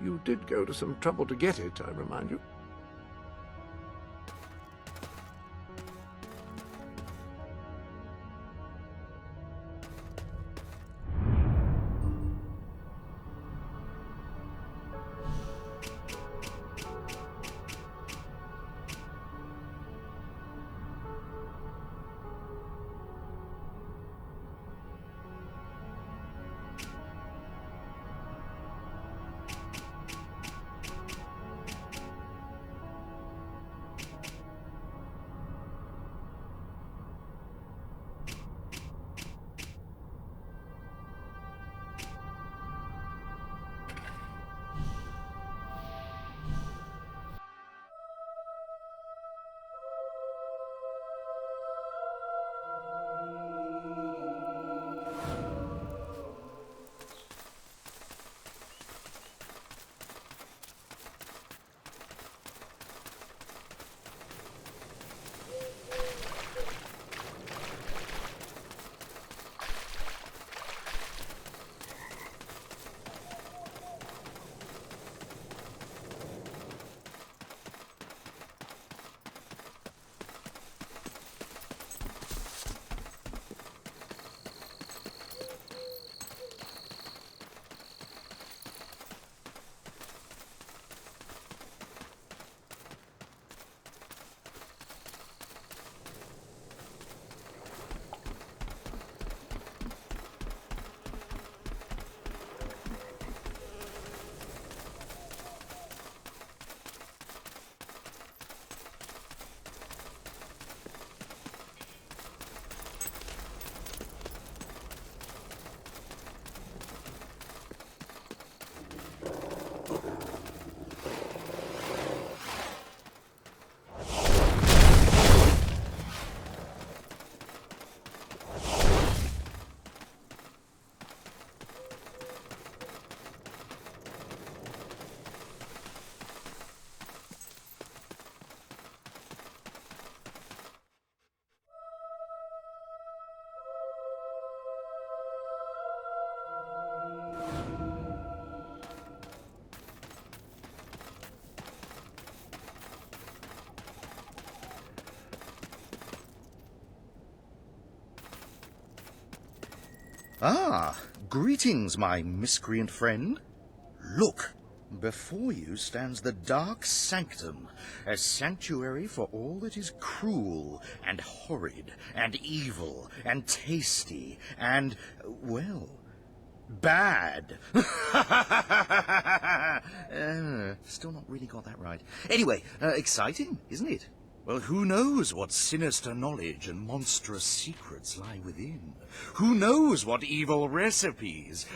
You did go to some trouble to get it, I remind you. Ah, greetings, my miscreant friend. Look, before you stands the Dark Sanctum, a sanctuary for all that is cruel and horrid and evil and tasty and, well, bad. Still not really got that right. Anyway, exciting, isn't it? Well, who knows what sinister knowledge and monstrous secrets lie within? Who knows what evil recipes,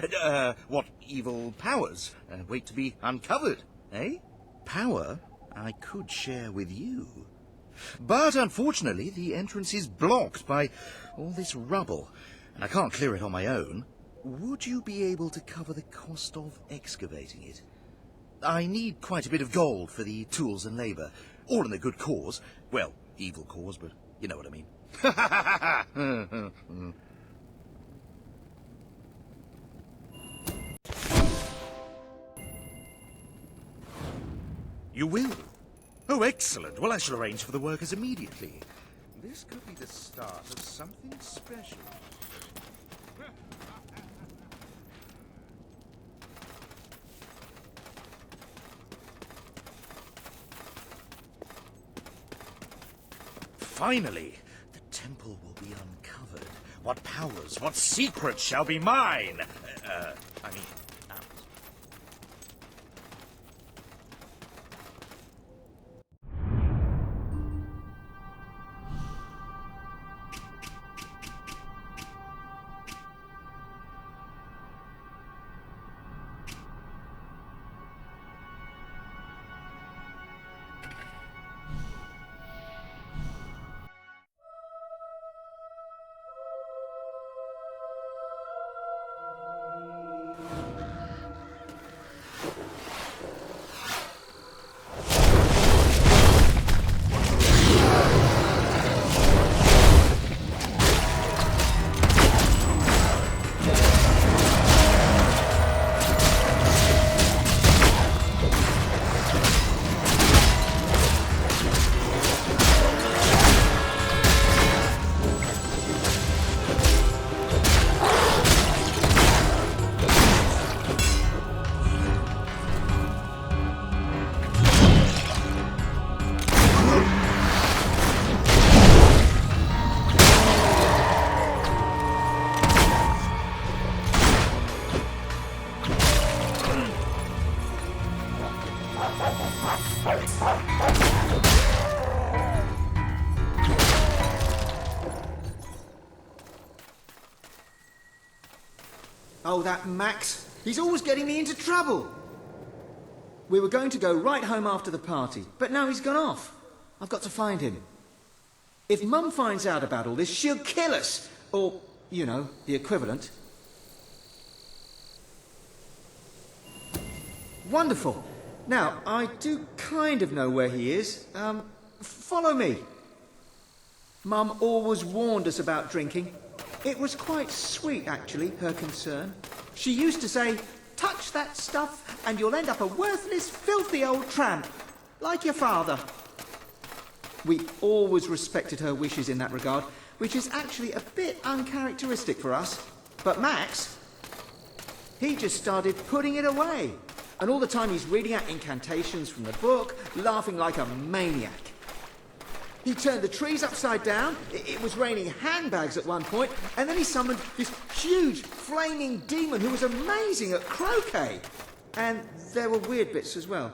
what evil powers wait to be uncovered, eh? Power I could share with you. But unfortunately, the entrance is blocked by all this rubble, and I can't clear it on my own. Would you be able to cover the cost of excavating it? I need quite a bit of gold for the tools and labour, all in a good cause. Well, evil cause, but you know what I mean. You will? Oh, excellent. Well, I shall arrange for the workers immediately. This could be the start of something special. Finally, the temple will be uncovered. What powers, what secrets shall be mine? Ours. Oh, that Max. He's always getting me into trouble. We were going to go right home after the party, but now he's gone off. I've got to find him. If Mum finds out about all this, she'll kill us. Or, you know, the equivalent. Wonderful. Now, I do kind of know where he is. Follow me. Mum always warned us about drinking. It was quite sweet, actually, her concern. She used to say, touch that stuff and you'll end up a worthless, filthy old tramp, like your father. We always respected her wishes in that regard, which is actually a bit uncharacteristic for us. But Max, he just started putting it away. And all the time he's reading out incantations from the book, laughing like a maniac. He turned the trees upside down, it was raining handbags at one point, and then he summoned this huge, flaming demon who was amazing at croquet. And there were weird bits as well.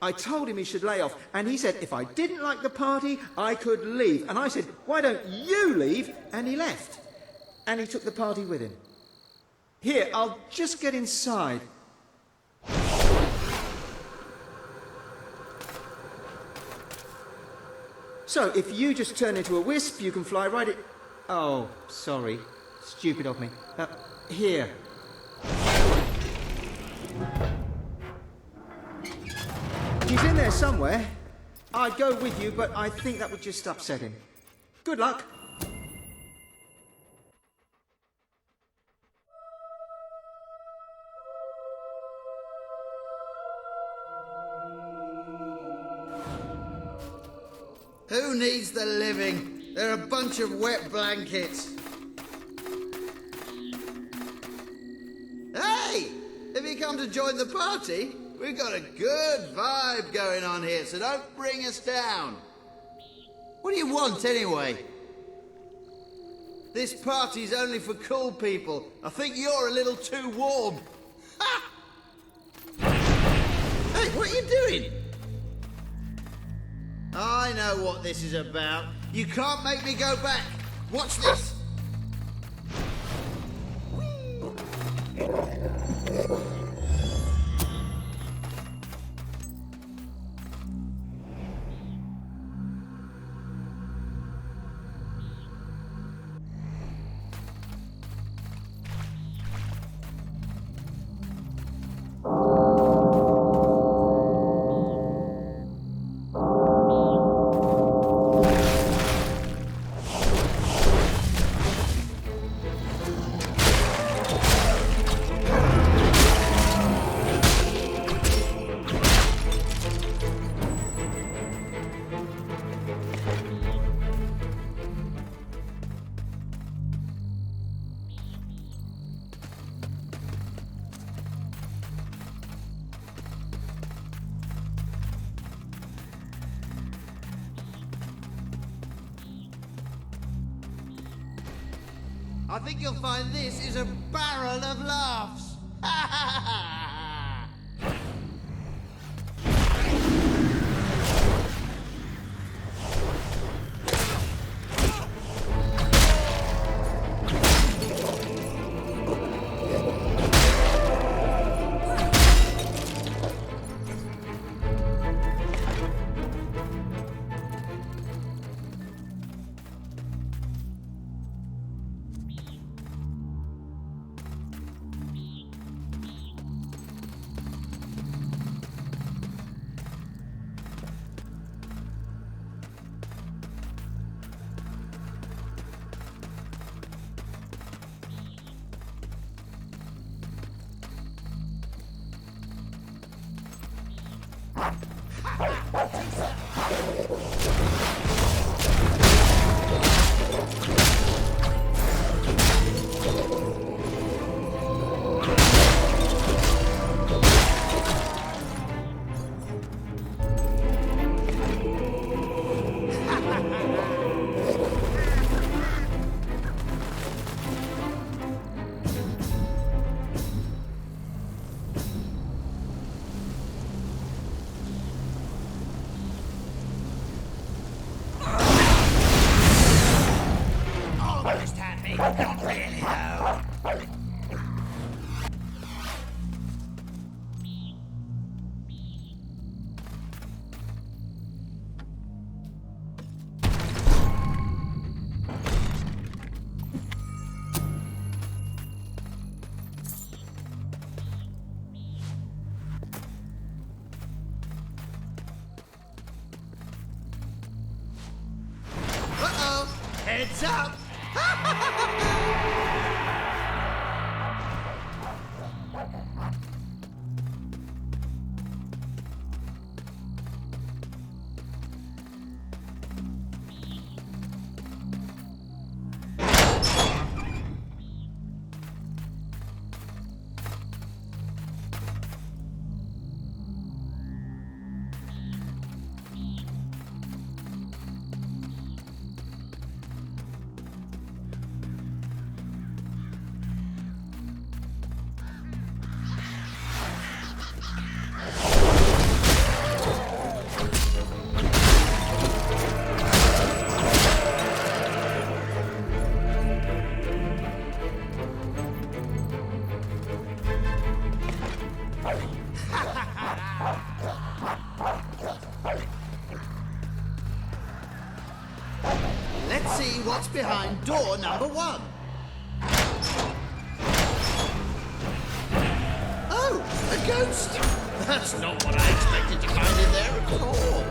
I told him he should lay off, and he said if I didn't like the party, I could leave. And I said, why don't you leave? And he left. And he took the party with him. Here, I'll just get inside. So, if you just turn into a wisp, you can fly right Oh, sorry. Stupid of me. Here. He's in there somewhere. I'd go with you, but I think that would just upset him. Good luck. Who needs the living? They're a bunch of wet blankets. Hey! Have you come to join the party? We've got a good vibe going on here, so don't bring us down. What do you want, anyway? This party's only for cool people. I think you're a little too warm. Ha! Hey, what are you doing? I know what this is about. You can't make me go back. Watch this. I think you'll find this is a barrel of laughs. Ha ha ha! Heads up! Let's see what's behind door number 1. Oh, a ghost! That's not what I expected to find in there at all.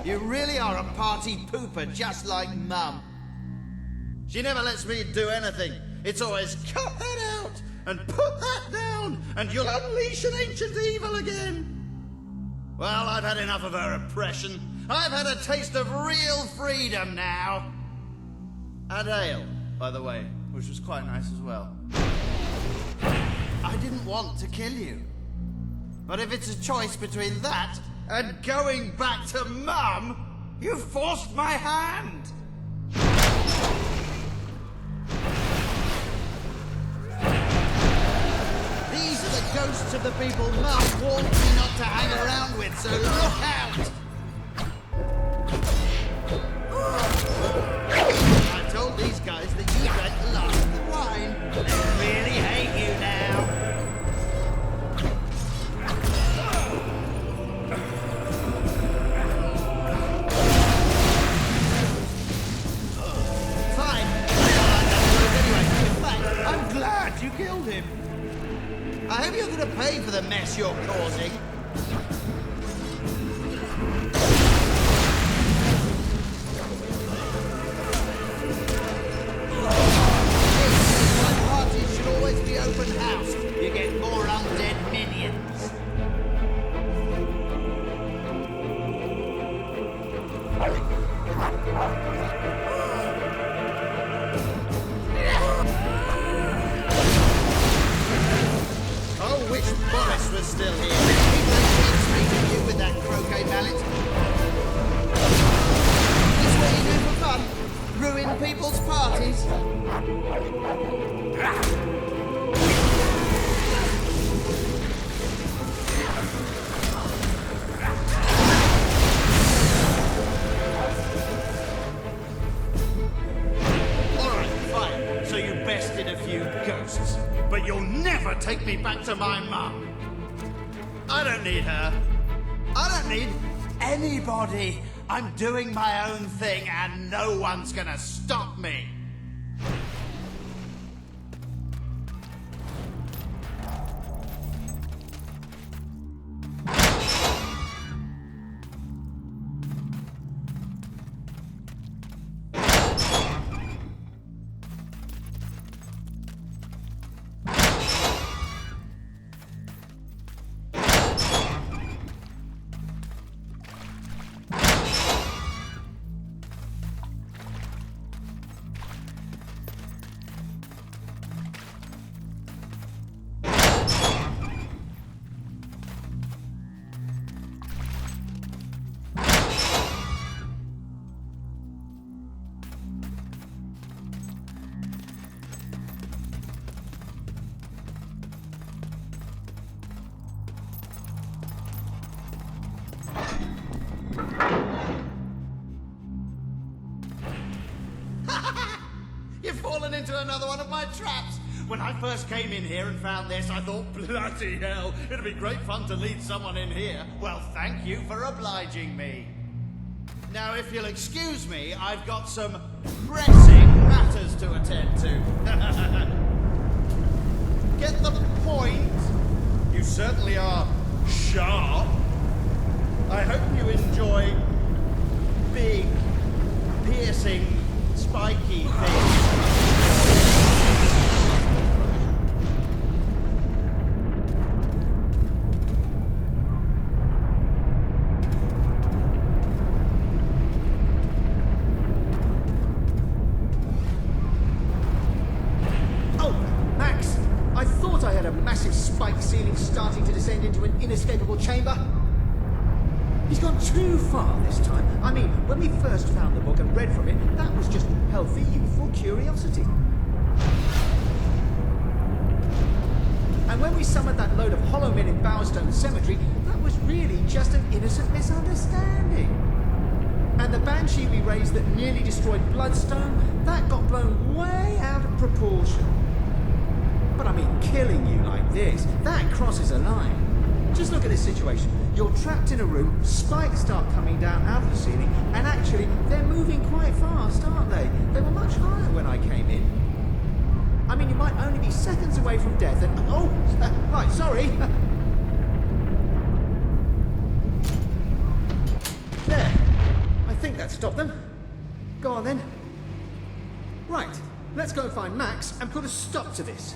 You really are a party pooper, just like Mum. She never lets me do anything. It's always, cut that out, and put that down, and you'll unleash an ancient evil again. Well, I've had enough of her oppression. I've had a taste of real freedom now. And ale, by the way, which was quite nice as well. I didn't want to kill you. But if it's a choice between that and going back to Mum, you forced my hand. These are the ghosts of the people Mum warned me not to hang around with, so look out! I told these guys that you drank the last of the wine. They really hate you now. Fine. Anyway, in fact, I'm glad you killed him. I hope you're going to pay for the mess you're causing. Open house, you get more undead minions. Oh, wish Boris was still here. He'd like to speak to you with that croquet mallet. This what you do for fun? Ruin people's parties? Ghosts, but you'll never take me back to my mum. I don't need her. I don't need anybody. I'm doing my own thing and no one's gonna stop me. into another one of my traps. When I first came in here and found this, I thought, bloody hell, it'd be great fun to lead someone in here. Well, thank you for obliging me. Now, if you'll excuse me, I've got some pressing matters to attend to. Get the point? You certainly are sharp. I hope you enjoy big, piercing, spiky things. Starting to descend into an inescapable chamber. He's gone too far this time. I mean, when we first found the book and read from it, that was just healthy, youthful curiosity. And when we summoned that load of hollow men in Bowerstone Cemetery, that was really just an innocent misunderstanding. And the banshee we raised that nearly destroyed Bloodstone, that got blown way out of proportion. But I mean, killing you like this, that crosses a line. Just look at this situation. You're trapped in a room, spikes start coming down out of the ceiling, and actually, they're moving quite fast, aren't they? They were much higher when I came in. I mean, you might only be seconds away from death and... Oh, right, sorry. There. I think that stopped them. Go on then. Right, let's go find Max and put a stop to this.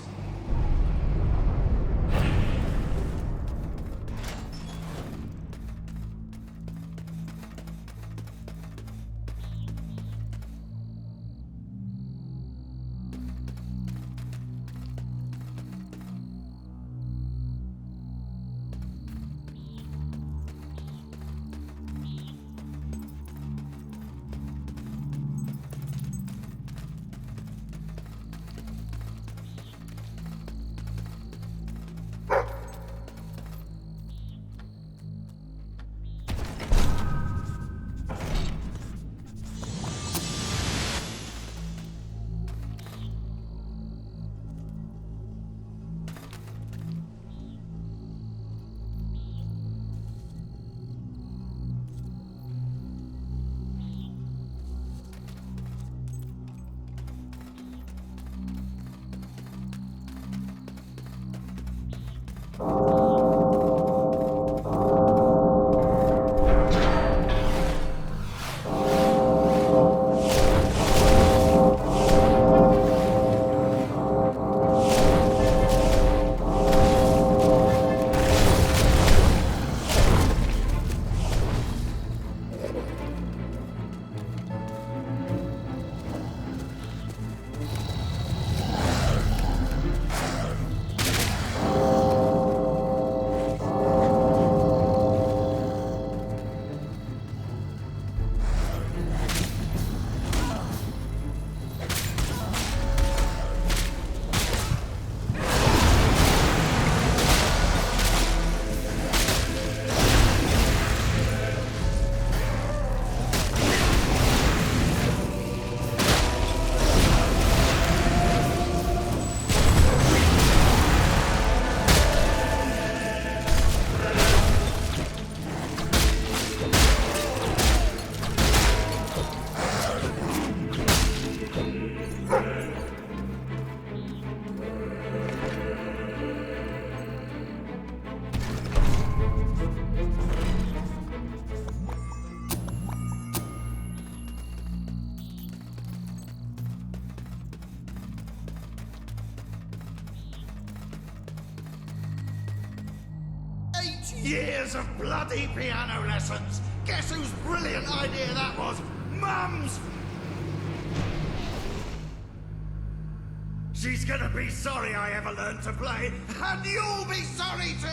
Years of bloody piano lessons. Guess whose brilliant idea that was? Mum's! She's gonna be sorry I ever learned to play, and you'll be sorry too!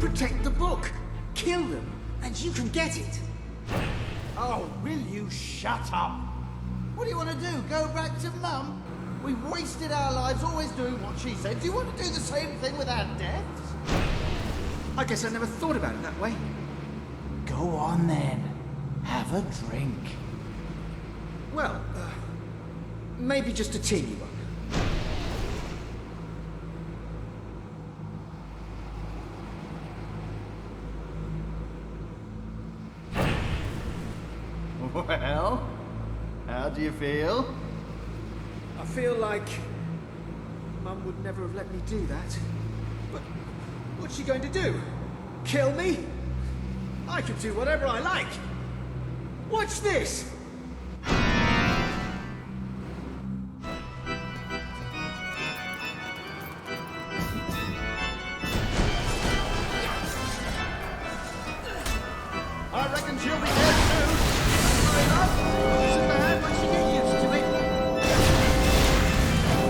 Protect the book. Kill them, and you can get it. Oh, will you shut up? What do you want to do? Go back to Mum? We wasted our lives always doing what she said. Do you want to do the same thing with our deaths? I guess I never thought about it that way. Go on then. Have a drink. Well, maybe just a teeny one. Well, how do you feel? I feel like Mum would never have let me do that. But what's she going to do? Kill me? I can do whatever I like. Watch this! I reckon she'll be dead soon. My love, isn't bad when she gets used to me.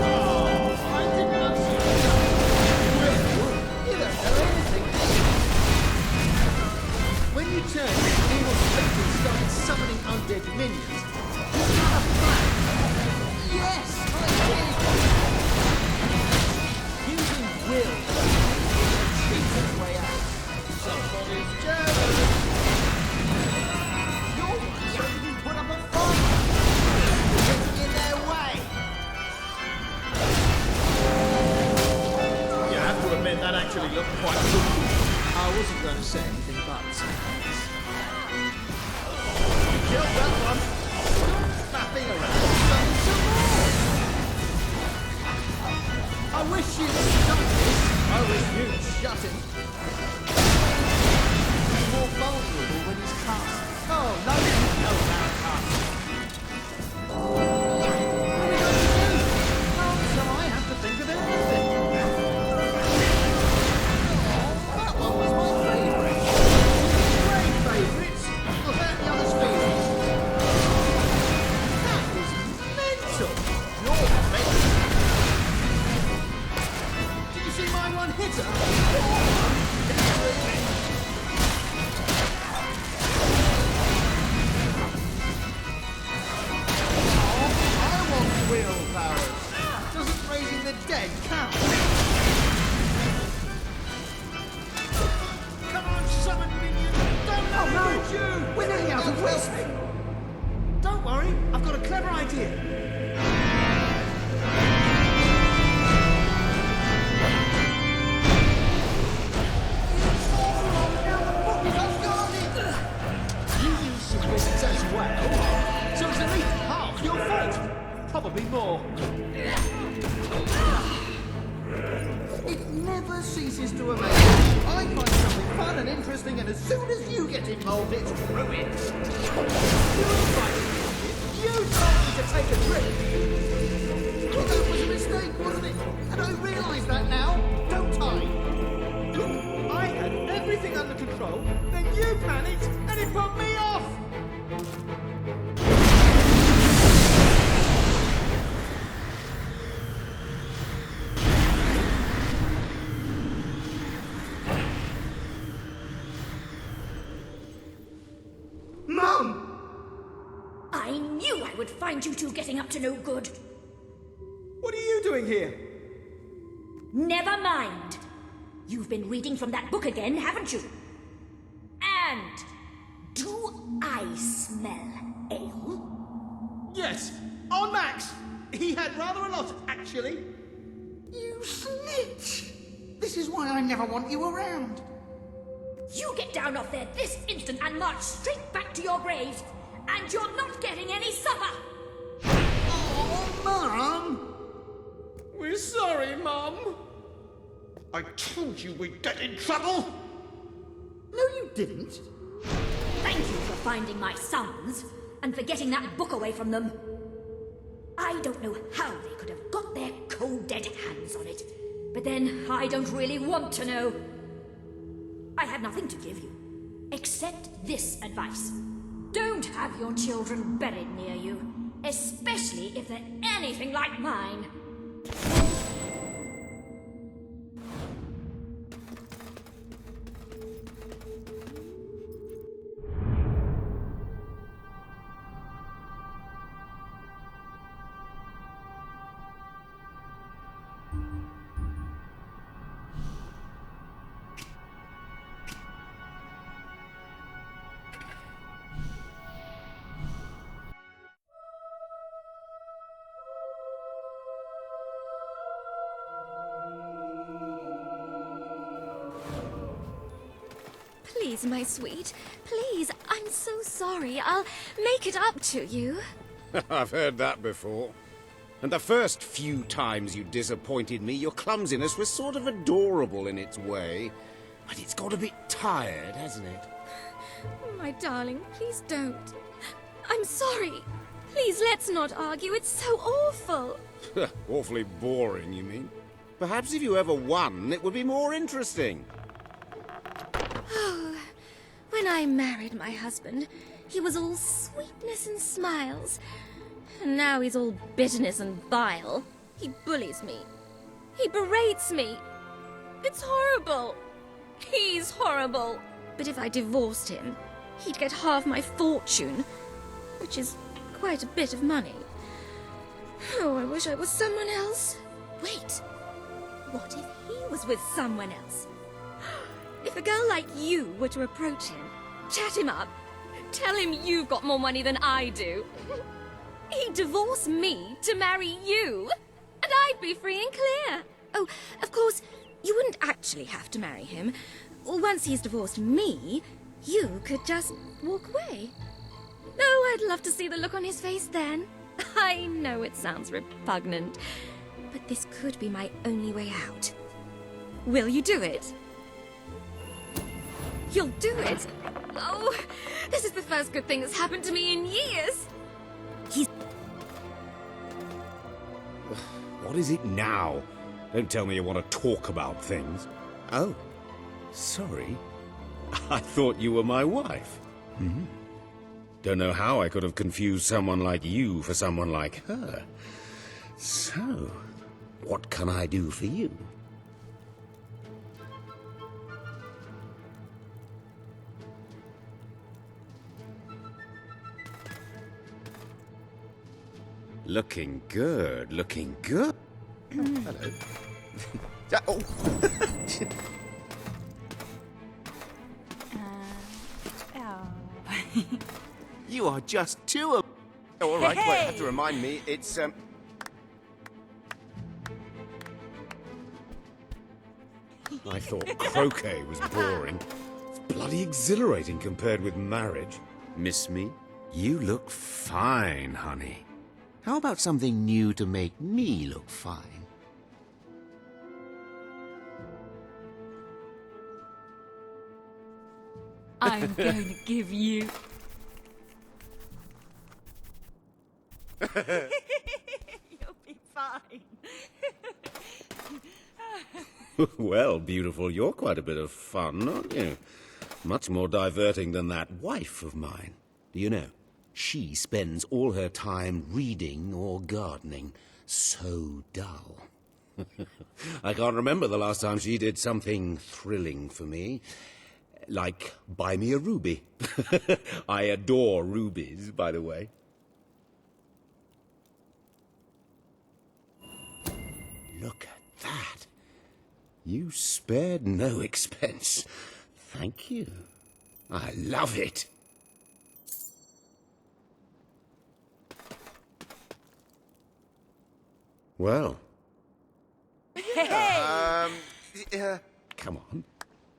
Oh, I didn't know she was you don't know anything. When you turn evil spirit and start summoning undead minions, you've got a plan. Yes, I did. Using will is the cheapest way out. Somebody's jealous. You're trying to put up a fight. You're getting in their way. You have to admit that actually looked quite cool. I wasn't going to say anything about it. Killed that one. Fapping around. Done some more. I wish you'd stop this. I wish you'd shut him. He's more vulnerable when he's cast. Oh, no, you know that cast. What are you going to do? Oh, so I have to think of everything. That one was my favourite. Great favourites. What about the other's feelings? That is mental. You're mental. Did you see my one hitter? I want real powers. Doesn't raising the dead count? Come on, summon minion. Don't know you. We're nearly out of waste. Don't worry, I've got a clever idea. You use some wizards as well, so it's at least half your fault. Probably more. It never ceases to amaze me. I find something fun and interesting, and as soon as you get involved, it's ruined. You told me to take a trip. Well, that was a mistake, wasn't it? And I realise that now, don't I? Look, I had everything under control, then you panicked, and it put me off. Mum! I knew I would find you two getting up to no good. What are you doing here? Never mind. You've been reading from that book again, haven't you? And do I smell ale? Yes, on Max. He had rather a lot, actually. You snitch! This is why I never want you around. You get down off there this instant and march straight back to your graves, and you're not getting any supper! Oh, Mum! We're sorry, Mum. I told you we'd get in trouble. No, you didn't. Thank you for finding my sons, and for getting that book away from them. I don't know how they could have got their cold dead hands on it, but then I don't really want to know. I have nothing to give you, except this advice. Don't have your children buried near you, especially if they're anything like mine. Please, my sweet. Please, I'm so sorry. I'll make it up to you. I've heard that before. And the first few times you disappointed me, your clumsiness was sort of adorable in its way. But it's got a bit tired, hasn't it? Oh, my darling, please don't. I'm sorry. Please, let's not argue. It's so awful. Awfully boring, you mean? Perhaps if you ever won, it would be more interesting. Oh, when I married my husband, he was all sweetness and smiles. And now he's all bitterness and bile. He bullies me. He berates me. It's horrible. He's horrible. But if I divorced him, he'd get half my fortune, which is quite a bit of money. Oh, I wish I was someone else. Wait. What if he was with someone else? If a girl like you were to approach him, chat him up, tell him you've got more money than I do, he'd divorce me to marry you, and I'd be free and clear. Oh, of course, you wouldn't actually have to marry him. Once he's divorced me, you could just walk away. Oh, I'd love to see the look on his face then. I know it sounds repugnant, but this could be my only way out. Will you do it? You'll do it? Oh, this is the first good thing that's happened to me in years. What is it now? Don't tell me you want to talk about things. Oh, sorry. I thought you were my wife. Don't know how I could have confused someone like you for someone like her. So, what can I do for you? Looking good, looking good. Oh, hello. Oh. You are just too... Oh, all right, wait, you have to remind me, it's, I thought croquet was boring. It's bloody exhilarating compared with marriage. Miss me? You look fine, honey. How about something new to make me look fine? I'm going to give you... You'll be fine. Well, beautiful, you're quite a bit of fun, aren't you? Much more diverting than that wife of mine. Do you know, she spends all her time reading or gardening. So dull. I can't remember the last time she did something thrilling for me. Like, buy me a ruby. I adore rubies, by the way. Look at that. You spared no expense. Thank you. I love it. Well. Hey! Come on.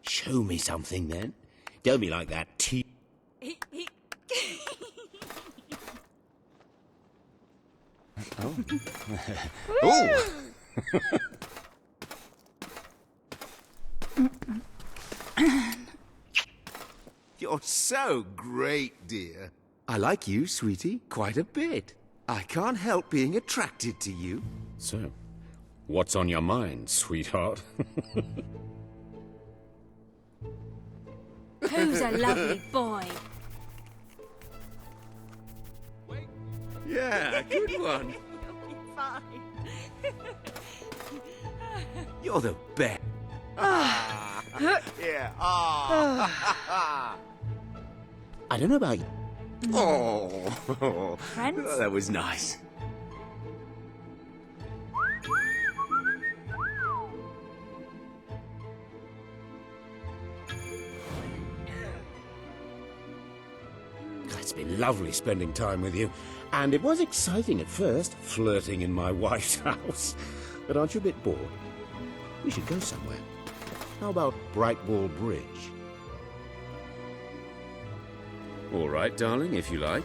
Show me something, then. Don't be like that Oh. Oh! You're so great, dear. I like you, sweetie, quite a bit. I can't help being attracted to you. So, what's on your mind, sweetheart? Who's a lovely boy? Yeah, good one. You'll be fine. You're the best. Yeah. I don't know about you. Oh, Friends? that was nice. It's been lovely spending time with you. And it was exciting at first, flirting in my wife's house. But aren't you a bit bored? We should go somewhere. How about Brightwall Bridge? All right, darling, if you like.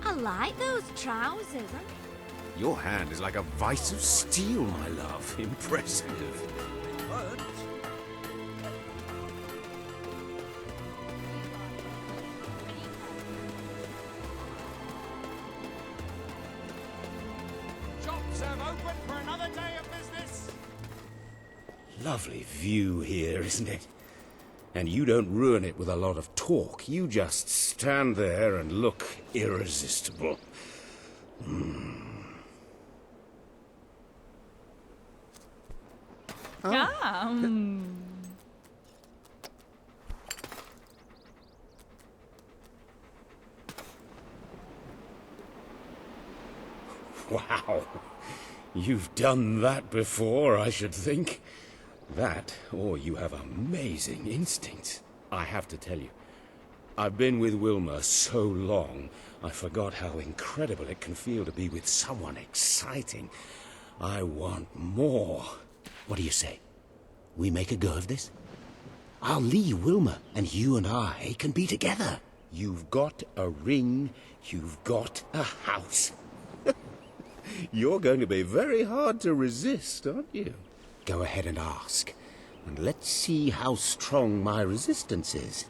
I like those trousers. Your hand is like a vice of steel, my love. Impressive. Shops have opened for another day of business. Lovely view here, isn't it? And you don't ruin it with a lot of talk. You just stand there and look irresistible. Wow. You've done that before, I should think. That, or you have amazing instincts. I have to tell you, I've been with Wilma so long, I forgot how incredible it can feel to be with someone exciting. I want more. What do you say? We make a go of this? I'll leave Wilma, and you and I can be together. You've got a ring, you've got a house. You're going to be very hard to resist, aren't you? Go ahead and ask, and let's see how strong my resistance is.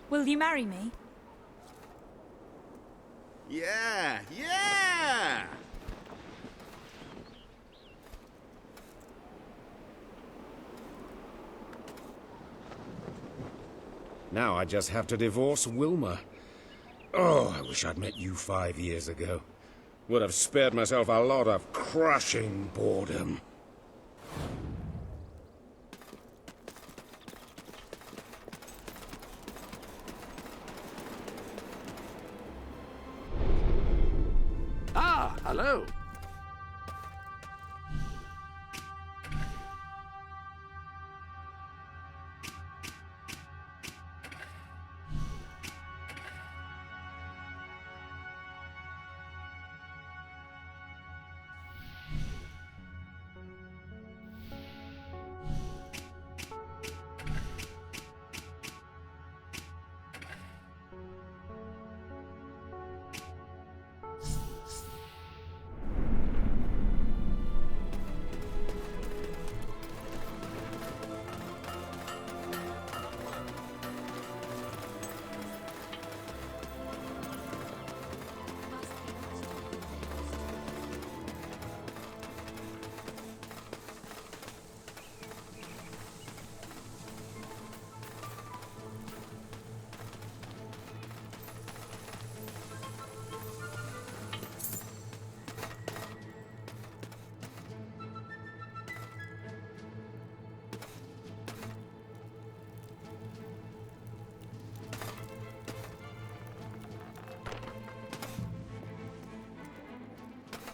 Will you marry me? Yeah! Now I just have to divorce Wilma. Oh, I wish I'd met you 5 years ago. Would have spared myself a lot of crushing boredom. Ah, hello.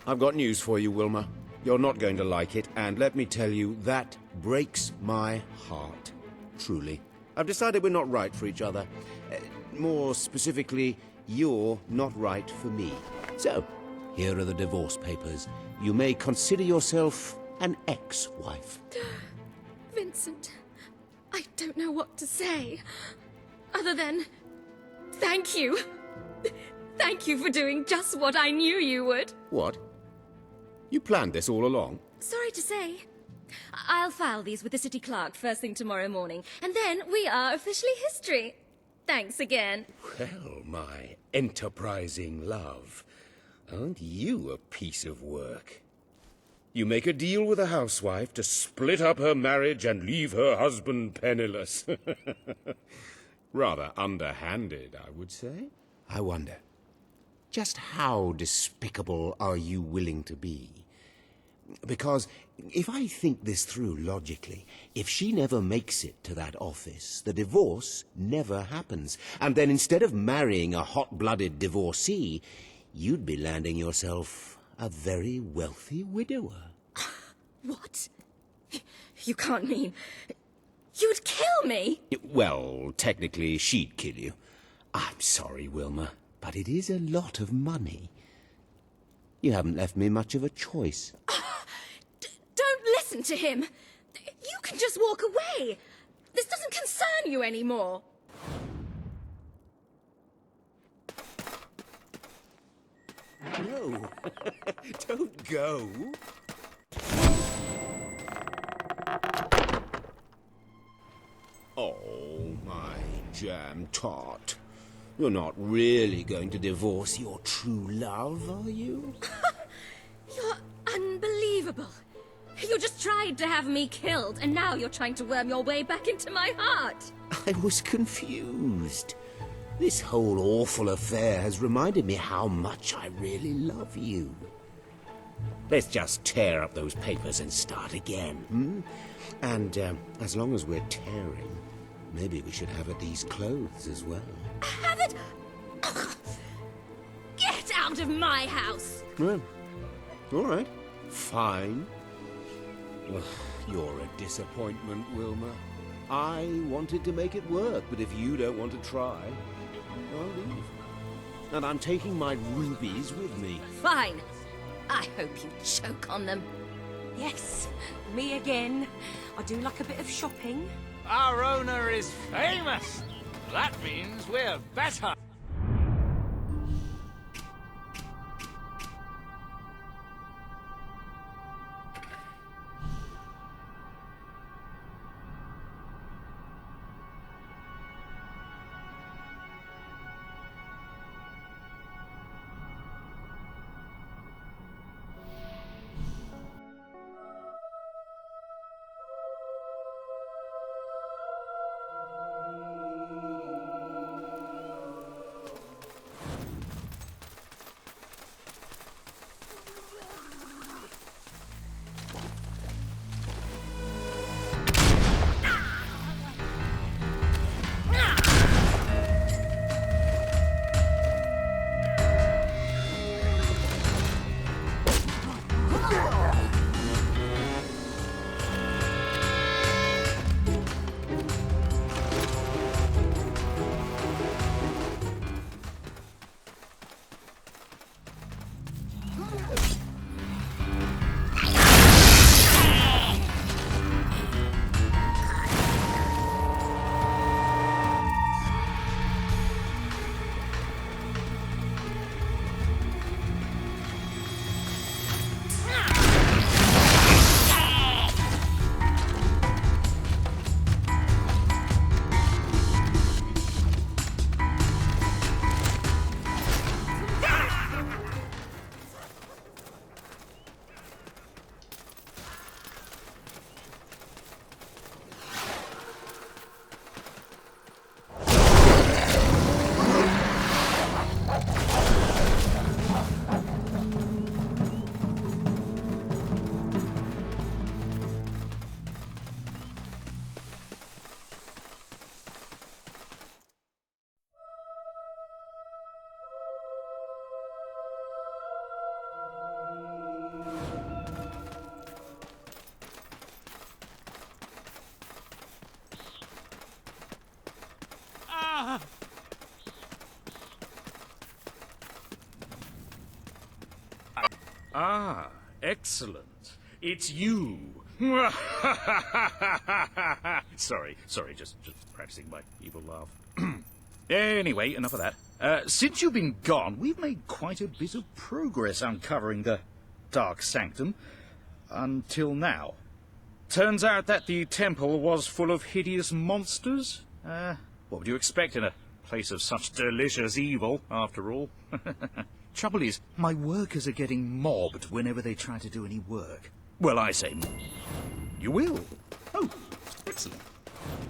I've got news for you, Wilma. You're not going to like it, and let me tell you, that breaks my heart. Truly. I've decided we're not right for each other. More specifically, you're not right for me. So, here are the divorce papers. You may consider yourself an ex-wife. Vincent, I don't know what to say. Other than, thank you. Thank you for doing just what I knew you would. What? You planned this all along? Sorry to say. I'll file these with the city clerk first thing tomorrow morning, and then we are officially history. Thanks again. Well, my enterprising love, aren't you a piece of work? You make a deal with a housewife to split up her marriage and leave her husband penniless. Rather underhanded, I would say. I wonder, just how despicable are you willing to be? Because if I think this through logically, if she never makes it to that office, the divorce never happens. And then instead of marrying a hot-blooded divorcee, you'd be landing yourself a very wealthy widower. What? You can't mean... You'd kill me? Well, technically, she'd kill you. I'm sorry, Wilma, but it is a lot of money. You haven't left me much of a choice. Don't listen to him. You can just walk away. This doesn't concern you anymore. No, don't go. Oh, my jam tart. You're not really going to divorce your true love, are you? You're unbelievable. You just tried to have me killed, and now you're trying to worm your way back into my heart. I was confused. This whole awful affair has reminded me how much I really love you. Let's just tear up those papers and start again, hmm? And as long as we're tearing, maybe we should have these clothes as well. Have it? Ugh. Get out of my house! Well, all right. Fine. Ugh, you're a disappointment, Wilma. I wanted to make it work, but if you don't want to try, I'll leave. And I'm taking my rubies with me. Fine. I hope you choke on them. Yes, me again. I do like a bit of shopping. Our owner is famous. That means we're better. Ah, excellent. It's you. Sorry, just practicing my evil laugh. Anyway, enough of that. Since you've been gone, we've made quite a bit of progress uncovering the Dark Sanctum. Until now. Turns out that the temple was full of hideous monsters. What would you expect in a place of such delicious evil, after all? Trouble is, my workers are getting mobbed whenever they try to do any work. Well, I say, you will. Oh, excellent.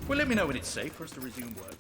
Well, let me know when it's safe for us to resume work.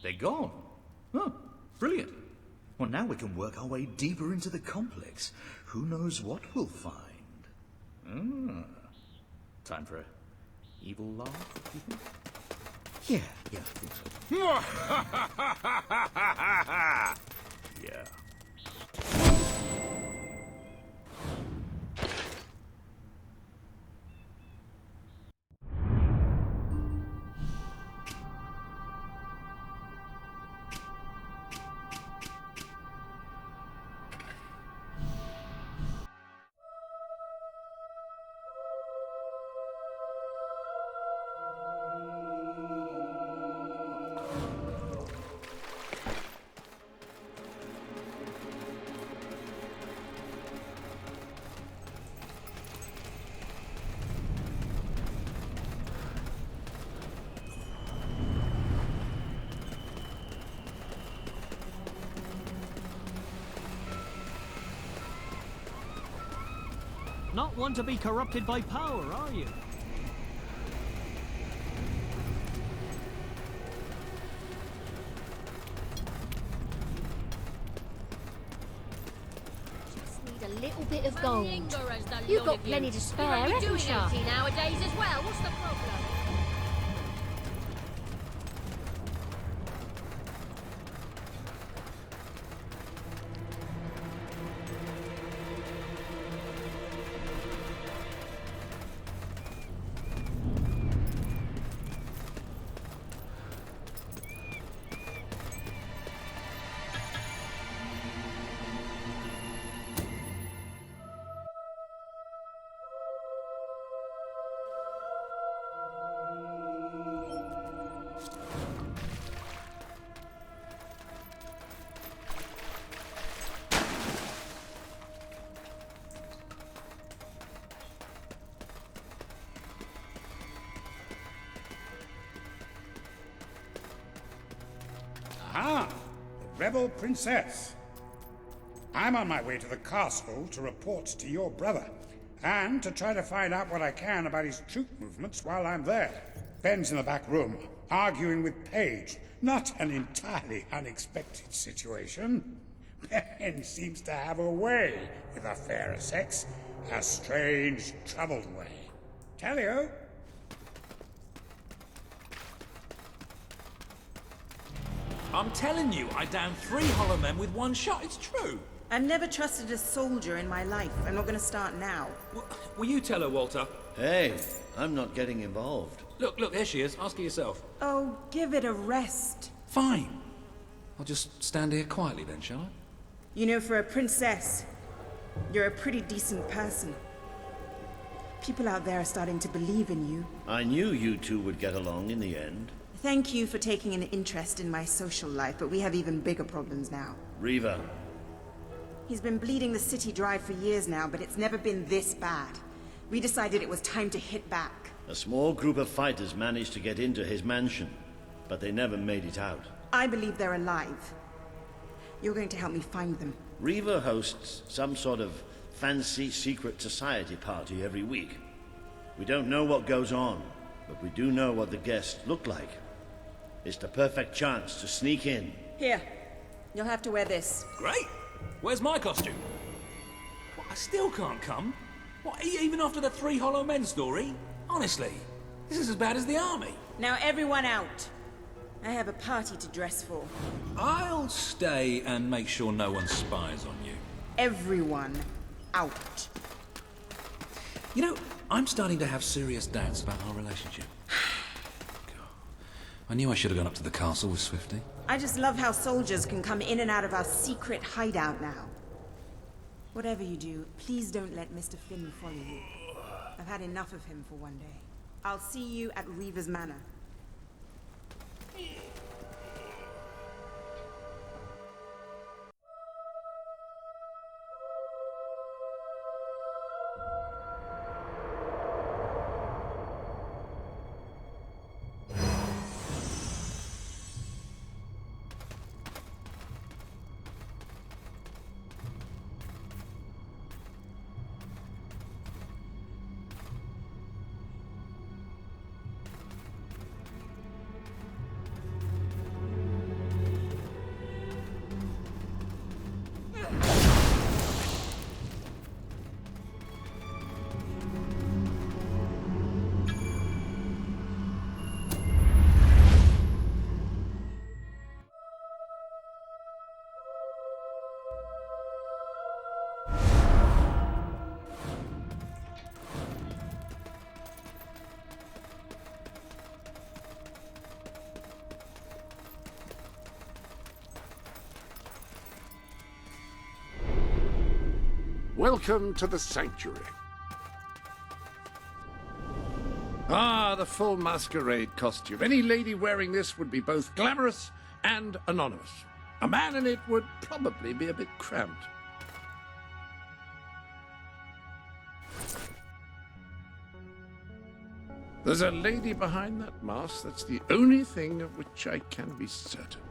They're gone. Oh, brilliant. Well, now we can work our way deeper into the complex. Who knows what we'll find? Time for a evil laugh, do you think? Yeah, I think so. Yeah. Not one to be corrupted by power, are you? Just need a little bit of gold. You've got plenty to spare, haven't you? Nowadays as well. What's the problem? Ah, the rebel princess. I'm on my way to the castle to report to your brother, and to try to find out what I can about his troop movements while I'm there. Ben's in the back room, arguing with Paige. Not an entirely unexpected situation. Ben seems to have a way with the fairer sex. A strange, troubled way. Tell you. I'm telling you, I downed 3 hollow men with 1 shot. It's true. I've never trusted a soldier in my life. I'm not going to start now. Will you tell her, Walter? Hey, I'm not getting involved. Look, there she is. Ask her yourself. Oh, give it a rest. Fine. I'll just stand here quietly then, shall I? You know, for a princess, you're a pretty decent person. People out there are starting to believe in you. I knew you two would get along in the end. Thank you for taking an interest in my social life, but we have even bigger problems now. Riva. He's been bleeding the city dry for years now, but it's never been this bad. We decided it was time to hit back. A small group of fighters managed to get into his mansion, but they never made it out. I believe they're alive. You're going to help me find them. Riva hosts some sort of fancy secret society party every week. We don't know what goes on, but we do know what the guests look like. It's the perfect chance to sneak in. Here, you'll have to wear this. Great. Where's my costume? What, I still can't come? What, even after the 3 hollow men story? Honestly, this is as bad as the army. Now everyone out. I have a party to dress for. I'll stay and make sure no one spies on you. Everyone out. You know, I'm starting to have serious doubts about our relationship. I knew I should have gone up to the castle with Swifty. I just love how soldiers can come in and out of our secret hideout now. Whatever you do, please don't let Mr. Finn follow you. I've had enough of him for one day. I'll see you at Riva's Manor. Welcome to the sanctuary. Ah, the full masquerade costume. Any lady wearing this would be both glamorous and anonymous. A man in it would probably be a bit cramped. There's a lady behind that mask. That's the only thing of which I can be certain.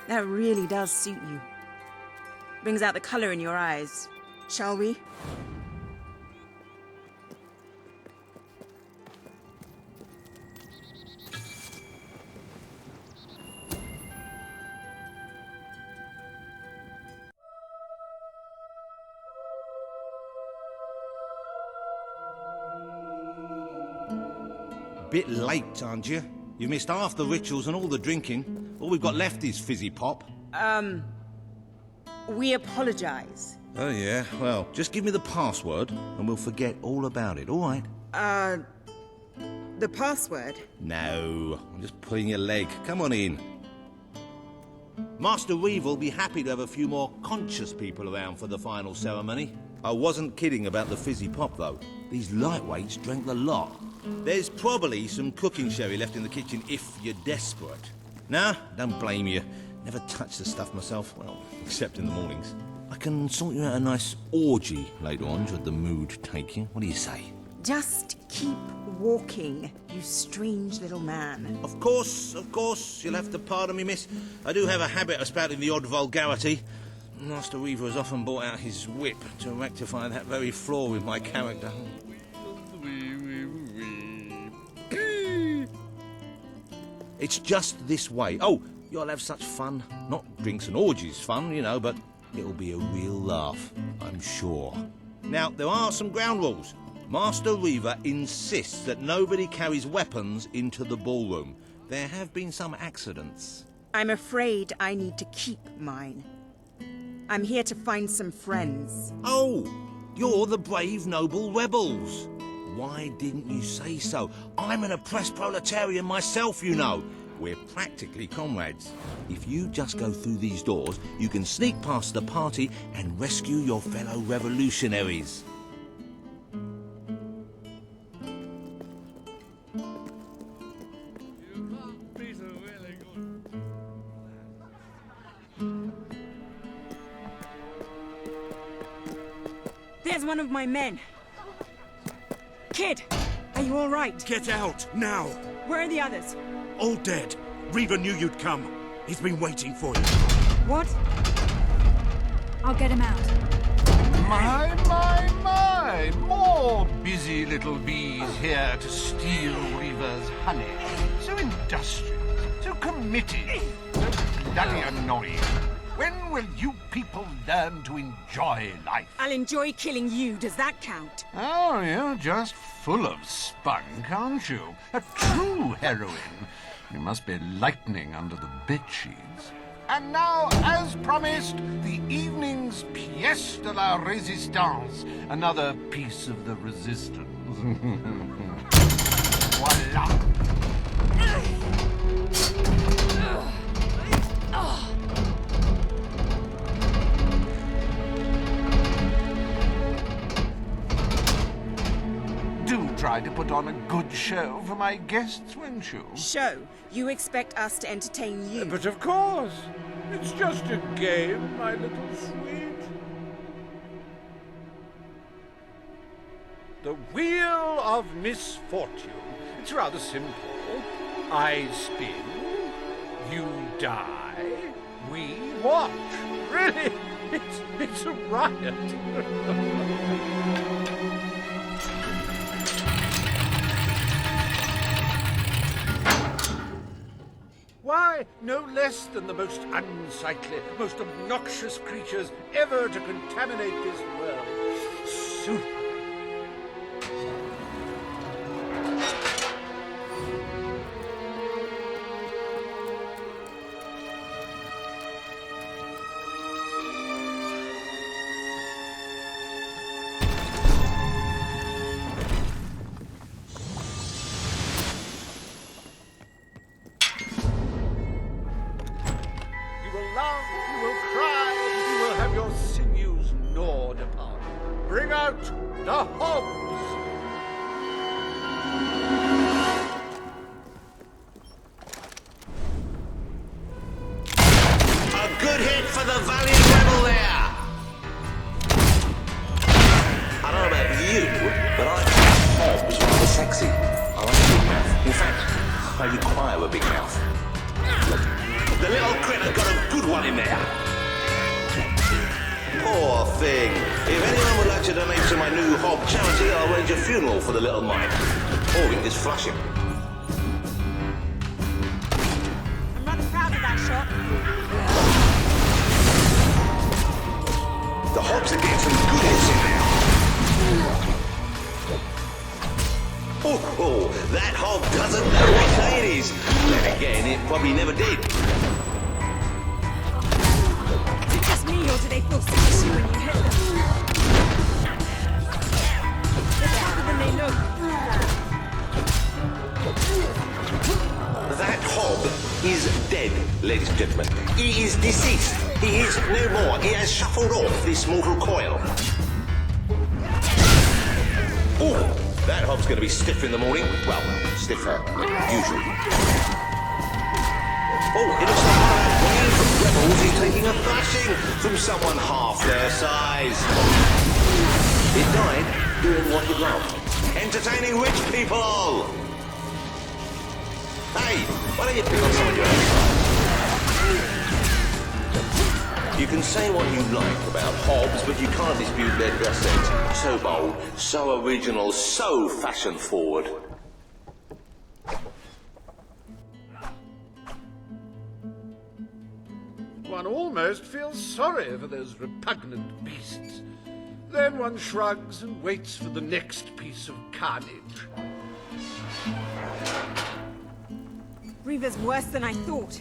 That really does suit you. Brings out the color in your eyes. Shall we? Bit late, aren't you? You missed half the rituals and all the drinking. All we've got left is fizzy pop. We apologize. Oh, yeah? Well, just give me the password and we'll forget all about it, all right? The password? No, I'm just pulling your leg. Come on in. Master Reeve will be happy to have a few more conscious people around for the final ceremony. I wasn't kidding about the fizzy pop, though. These lightweights drank the lot. There's probably some cooking sherry left in the kitchen if you're desperate. Nah, don't blame you. Never touched the stuff myself, well, except in the mornings. I can sort you out a nice orgy later on, should the mood take you. What do you say? Just keep walking, you strange little man. Of course, you'll have to pardon me, miss. I do have a habit of spouting the odd vulgarity. Master Reaver has often brought out his whip to rectify that very flaw in my character. It's just this way. Oh, you'll have such fun. Not drinks and orgies fun, you know, but it'll be a real laugh, I'm sure. Now, there are some ground rules. Master Reaver insists that nobody carries weapons into the ballroom. There have been some accidents. I'm afraid I need to keep mine. I'm here to find some friends. Oh, you're the brave, noble rebels. Why didn't you say so? I'm an oppressed proletarian myself, you know. we're practically comrades. If you just go through these doors, you can sneak past the party and rescue your fellow revolutionaries. There's one of my men. Kid, are you all right? Get out, now! Where are the others? All dead. Reaver knew you'd come. He's been waiting for you. What? I'll get him out. My! More busy little bees here to steal Reaver's honey. So industrious, so committed, so bloody annoying. When will you people learn to enjoy life? I'll enjoy killing you. Does that count? Oh, you're just full of spunk, aren't you? A true heroine. You must be lightning under the bedsheets. And now, as promised, the evening's pièce de la résistance. Another piece of the resistance. Voila! Do try to put on a good show for my guests, won't you? Show? You expect us to entertain you? But of course. It's just a game, my little sweet. The Wheel of Misfortune. It's rather simple. I spin, you die, we watch. Really, it's a riot. Why, no less than the most unsightly, most obnoxious creatures ever to contaminate this world. Super. You will cry, you will have your sinews gnawed upon. Bring out the hobs! A good hit for the valiant rebel there! I don't know about you, but I think hobs rather sexy. I like a big mouth. In fact, I require a big mouth. The little critter got a good one in there. Poor thing. If anyone would like to donate to my new hob charity, I'll arrange a funeral for the little mite. Or we can just flush him. I'm rather proud of that shot. The hobs are getting some good hits in there. Oh, that hob doesn't know which day it is. Then again, it probably never did. Is it just me, or do they feel squishy when you hit them? They're tougher than they look. That hob is dead, ladies and gentlemen. He is deceased. He is no more. He has shuffled off this mortal coil. Oh! That hob's going to be stiff in the morning. Well, stiffer than usual. Oh, it looks like one of that wave of rebels is taking a thrashing from someone half their size. It died doing what it loved. Entertaining rich people! Hey, why don't you pick on someone your own size? You can say what you like about hobs, but you can't dispute their dress sense. So bold, so original, so fashion-forward. One almost feels sorry for those repugnant beasts. Then one shrugs and waits for the next piece of carnage. Reaver's worse than I thought.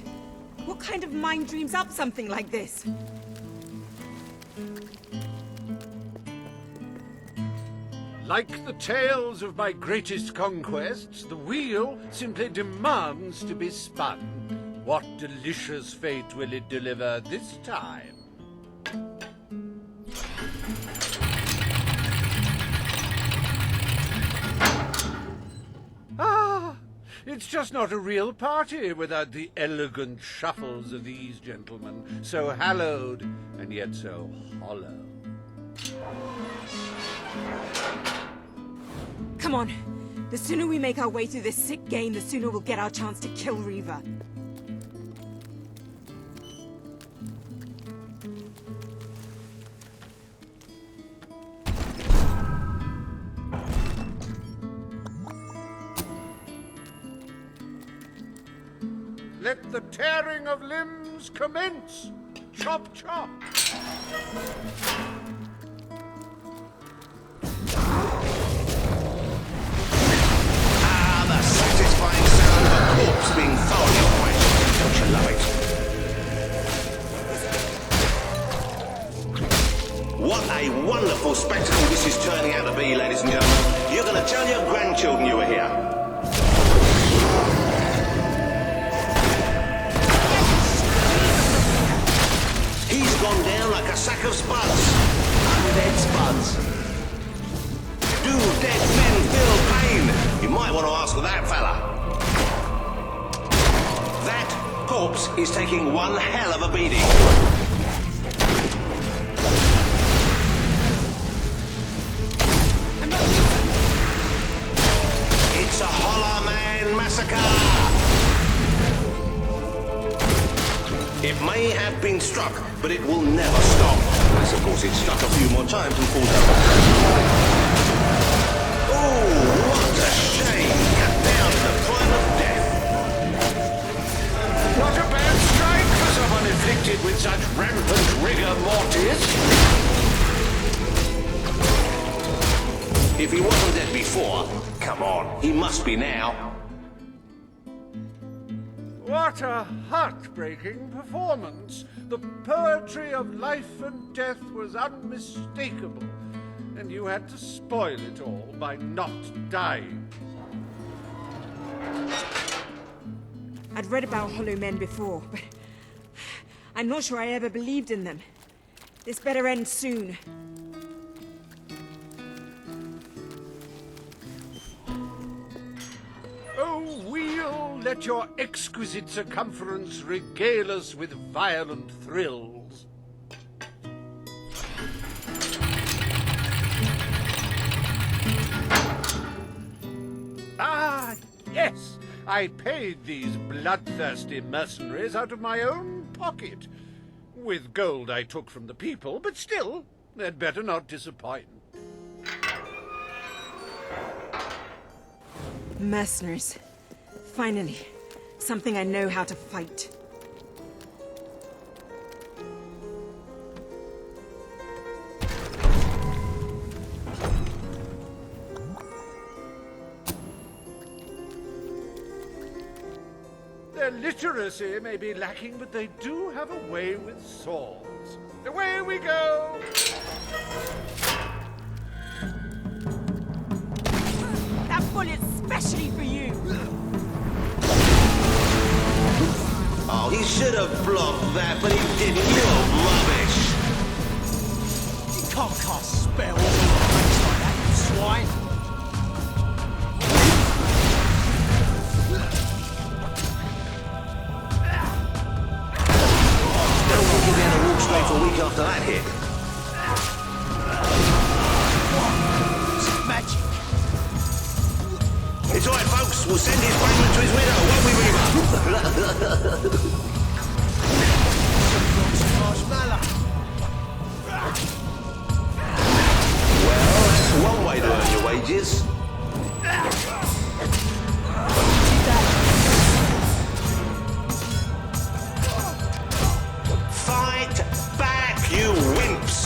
What kind of mind dreams up something like this? Like the tales of my greatest conquests, the wheel simply demands to be spun. What delicious fate will it deliver this time? Ah, it's just not a real party without the elegant shuffles of these gentlemen, so hallowed and yet so hollow. Come on. The sooner we make our way through this sick game, the sooner we'll get our chance to kill Reaver. Let the tearing of limbs commence! Chop, chop! Ah, the satisfying sound of a corpse being thoroughly oiled. Don't you love it? What a wonderful spectacle this is turning out to be, ladies and gentlemen. You're going to tell your grandchildren you were here. He's gone down like a sack of spuds. Undead spuds. Do dead men feel pain? You might want to ask that fella. That corpse is taking one hell of a beating. It's a Hollow Man massacre. It may have been struck, but it will never stop. Unless, of course, it's struck a few more times and falls over. Oh, what a shame! Cut down to the prime of death. Not a bad strike for someone afflicted with such rampant rigor mortis. If he wasn't dead before, come on, he must be now. What a heartbreaking performance. The poetry of life and death was unmistakable, and you had to spoil it all by not dying. I'd read about Hollow Men before, but I'm not sure I ever believed in them. This better end soon. Oh, we'll let your exquisite circumference regale us with violent thrills. Ah, yes! I paid these bloodthirsty mercenaries out of my own pocket. With gold I took from the people, but still, they'd better not disappoint. Mercenaries. Finally, something I know how to fight. Their literacy may be lacking, but they do have a way with swords. Away we go! That bullet's specially for you! Oh, he should have blocked that, but he didn't. You're rubbish. You can't cast spells on the face like that, you swine. Don't think you'll be able to walk straight for a week after that hit. Magic. It's all right, folks. We'll send his payment to his widow, won't we, Reaver? Well, that's one way to earn your wages. Fight back, you wimps!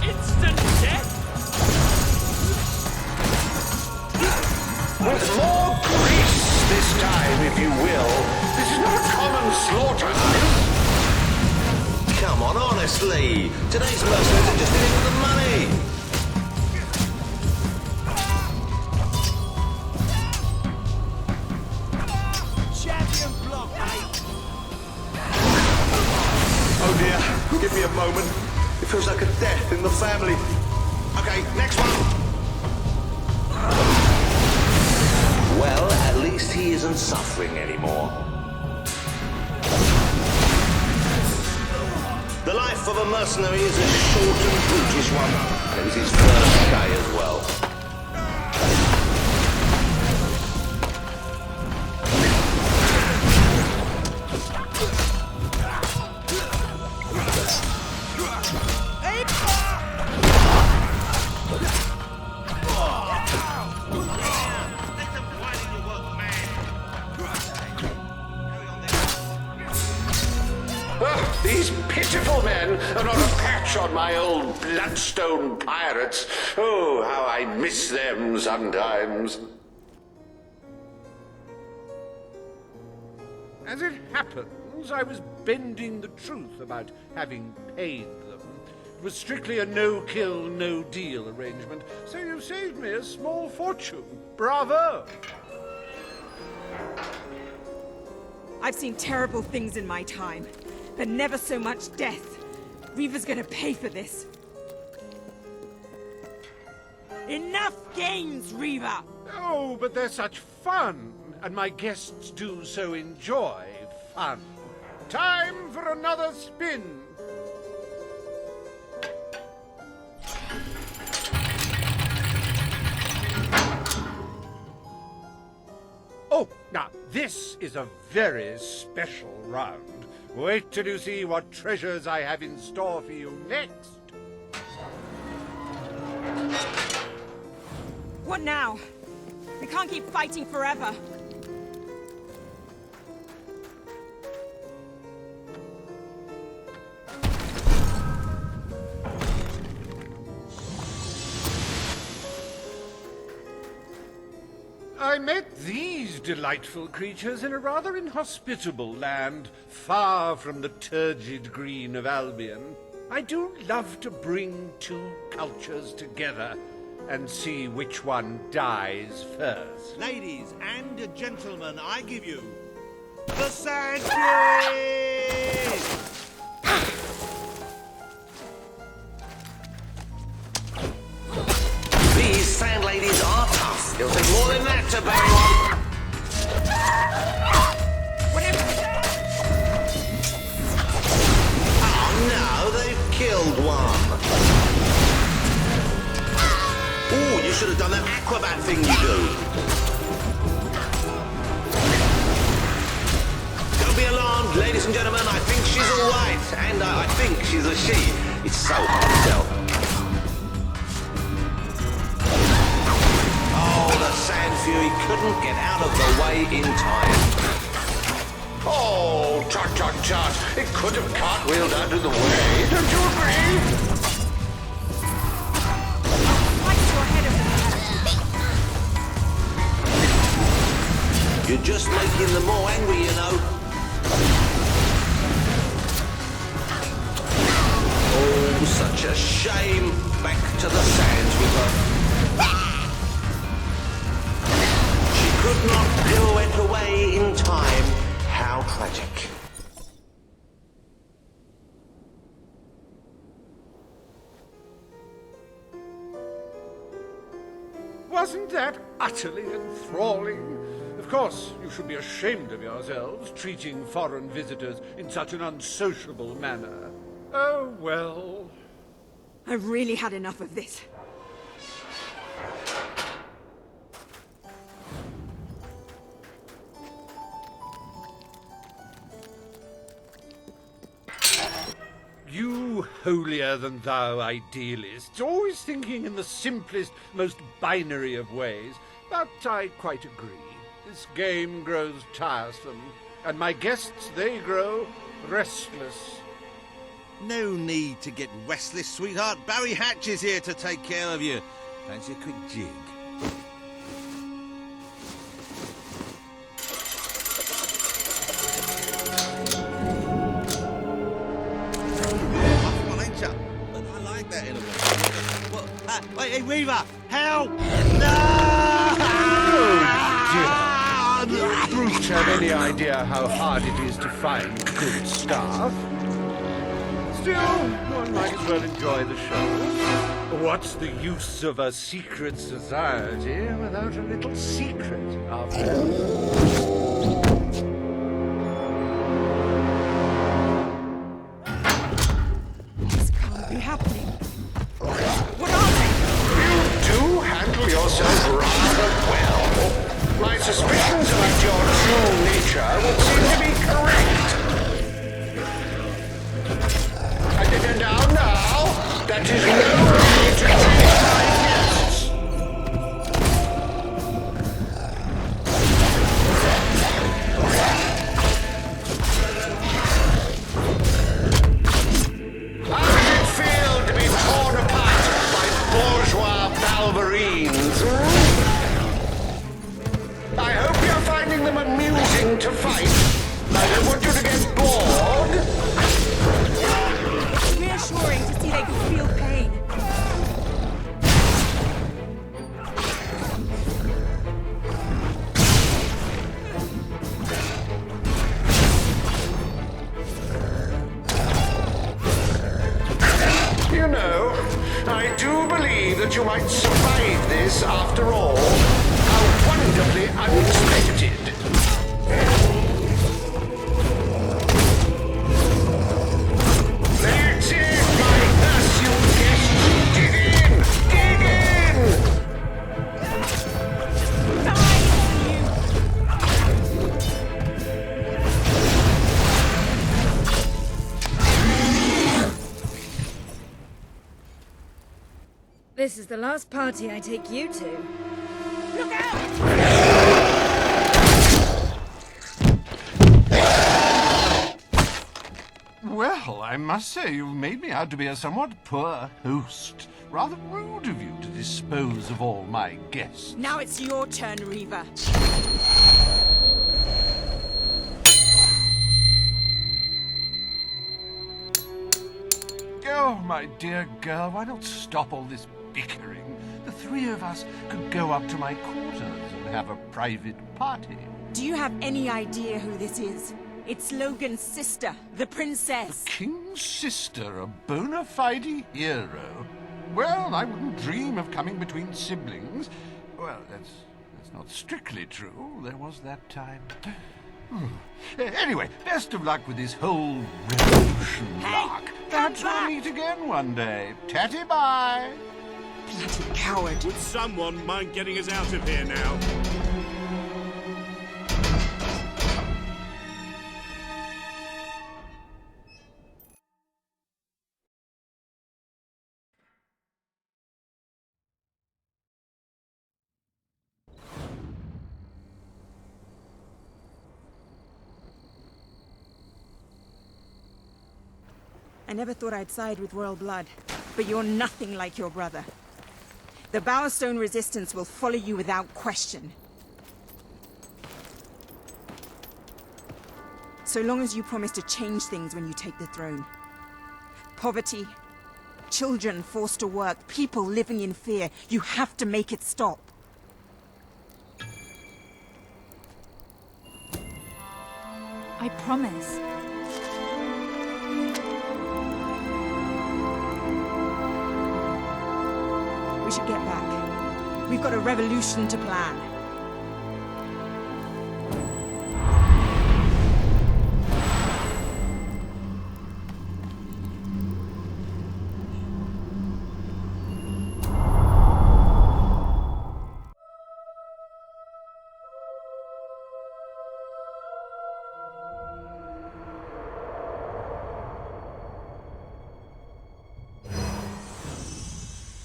Instant death? With more grace this time, if you will. This is not a common slaughterhouse. Come on, honestly. Today's mercenaries are just in it for the money. Champion block. Give me a moment. It feels like a death in the family. Okay, next one. Well, at least he isn't suffering anymore. The life of a mercenary is a short and brutish one. It was his first day as well. These pitiful men are not a patch on my old bloodstone pirates. Oh, how I miss them sometimes. As it happens, I was bending the truth about having paid them. It was strictly a no-kill, no-deal arrangement, so you saved me a small fortune. Bravo! I've seen terrible things in my time, but never so much death. Reaver's gonna pay for this. Enough games, Reaver! Oh, but they're such fun, and my guests do so enjoy fun. Time for another spin. Oh, now, this is a very special round. Wait till you see what treasures I have in store for you next. What now? We can't keep fighting forever. I met these delightful creatures in a rather inhospitable land, far from the turgid green of Albion. I do love to bring two cultures together and see which one dies first. Ladies and gentlemen, I give you the Sand Fury! These sand ladies are tough. It'll take more than that to bang one. Oh no, they've killed one. Oh, you should have done that acrobat thing you do. Don't be alarmed, ladies and gentlemen. I think she's all right, and I think she's a she. It's so hard to tell. Sand Fury couldn't get out of the way in time. Oh, tut, tut, tut. It could have cartwheeled out of the way. Don't you agree? You're just making them more angry, you know. Oh, such a shame. Back to the sands with her. Could not pirouette away in time. How tragic. Wasn't that utterly enthralling? Of course, you should be ashamed of yourselves, treating foreign visitors in such an unsociable manner. Oh, well. I've really had enough of this. You holier-than-thou idealists, always thinking in the simplest, most binary of ways. But I quite agree. This game grows tiresome, and my guests, they grow restless. No need to get restless, sweetheart. Barry Hatch is here to take care of you. Fancy a quick jig? Hey, Weaver! Help! No! Oh, dear. The brute have any idea how hard it is to find good staff? Still, one might as well enjoy the show. What's the use of a secret society without a little secret, after all? This can't be happening. What are they? You do handle yourself rather well. My suspicions about your true nature would seem to be correct. Now, that is no way to treat my guests. How does it feel to be torn apart by bourgeois balverines? I hope you're finding them amusing to fight. I don't want you to get bored. Reassuring to see they can feel pain. You know, I do believe that you might survive this after all. How wonderfully unexpected. That's it, my hirsute guest. Dig in! Dig in! This is the last party I take you to. Look out! Well, I must say you've made me out to be a somewhat poor host. Rather rude of you to dispose of all my guests. Now it's your turn, Reaver. Oh, my dear girl, why not stop all this bickering? The three of us could go up to my quarters and have a private party. Do you have any idea who this is? It's Logan's sister, the Princess. The King's sister, a bona fide hero. Well, I wouldn't dream of coming between siblings. Well, that's not strictly true. There was that time. Anyway, best of luck with this whole revolution lark. Perhaps we'll meet again one day. Tatty bye. Bloody coward. Would someone mind getting us out of here now? I never thought I'd side with royal blood, but you're nothing like your brother. The Bowerstone resistance will follow you without question. So long as you promise to change things when you take the throne. Poverty, children forced to work, people living in fear. You have to make it stop. I promise. We should get back. We've got a revolution to plan.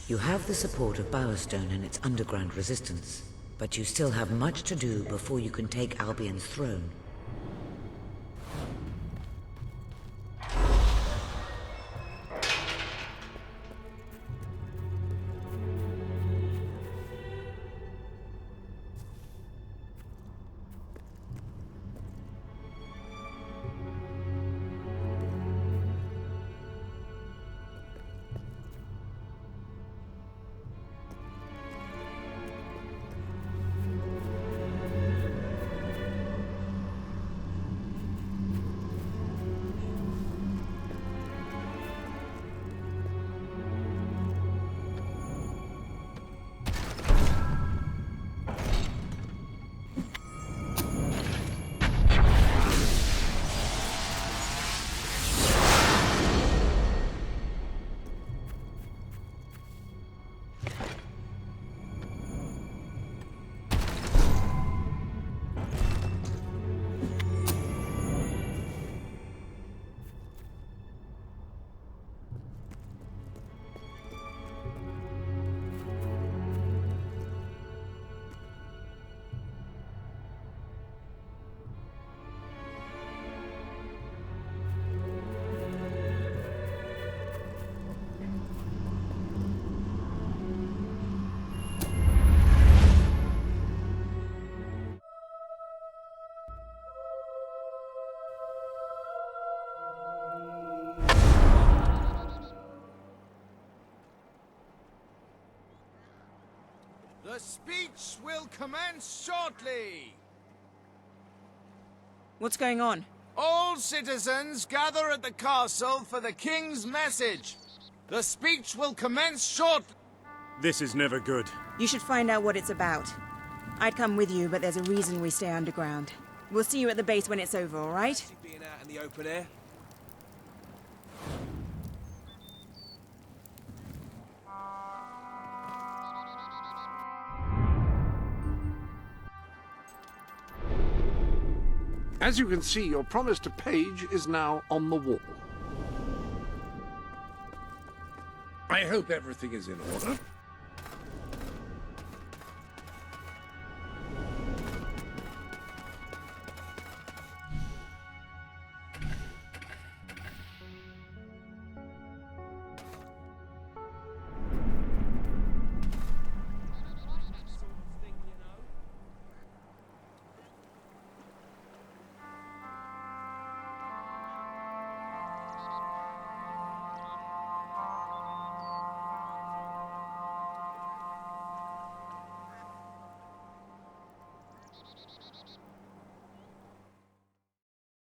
You have the support of Bowerstone and its underground resistance, but you still have much to do before you can take Albion's throne. The speech will commence shortly. What's going on? All citizens gather at the castle for the king's message. The speech will commence shortly. This is never good. You should find out what it's about. I'd come with you, but there's a reason we stay underground. We'll see you at the base when it's over, all right? Being out in the open air. As you can see, your promise to Paige is now on the wall. I hope everything is in order.